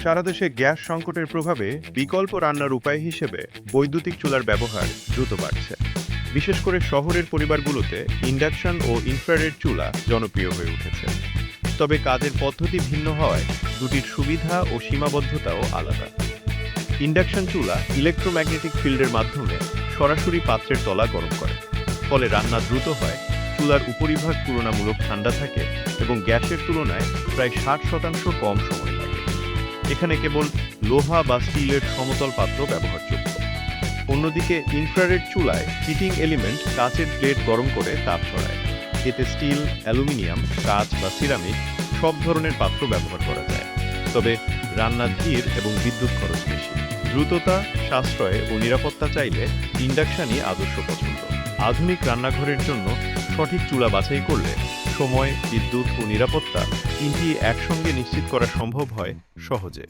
সারা দেশে গ্যাস সংকটের প্রভাবে বিকল্প রান্নার উপায় হিসেবে বৈদ্যুতিক চুলার ব্যবহার দ্রুত বাড়ছে। বিশেষ করে শহরের পরিবারগুলোতে ইন্ডাকশন ও ইনফ্রারেড চুলা জনপ্রিয় হয়ে উঠেছে। তবে কাজের পদ্ধতি ভিন্ন হওয়ায় দুটির সুবিধা ও সীমাবদ্ধতাও আলাদা। ইন্ডাকশন চুলা ইলেকট্রোম্যাগনেটিক ফিল্ডের মাধ্যমে সরাসরি পাত্রের তলা গরম করে, ফলে রান্না দ্রুত হয়, চুলার উপরিভাগ তুলনামূলক ঠান্ডা থাকে এবং গ্যাসের তুলনায় প্রায় 60% কম সময় লাগে। এখানে কেবল লোহা বা স্টিলের সমতল পাত্র ব্যবহারযোগ্য। অন্যদিকে ইনফ্রারেড চুলায় হিটিং এলিমেন্ট কাচের প্লেট গরম করে তাপ ছড়ায়। এতে স্টিল, অ্যালুমিনিয়াম, কাঁচ বা সিরামিক সব ধরনের পাত্র ব্যবহার করা যায়। তবে রান্না ধীর এবং বিদ্যুৎ খরচ বেশি। দ্রুততা, সাশ্রয় ও নিরাপত্তা চাইলে ইন্ডাকশনই আদর্শ পছন্দ। আধুনিক রান্নাঘরের জন্য সঠিক চুলা বাছাই করলে সময়, বিদ্যুৎ ও নিরাপত্তা তিনটি একসঙ্গে নিশ্চিত করা সম্ভব হয় সহজে।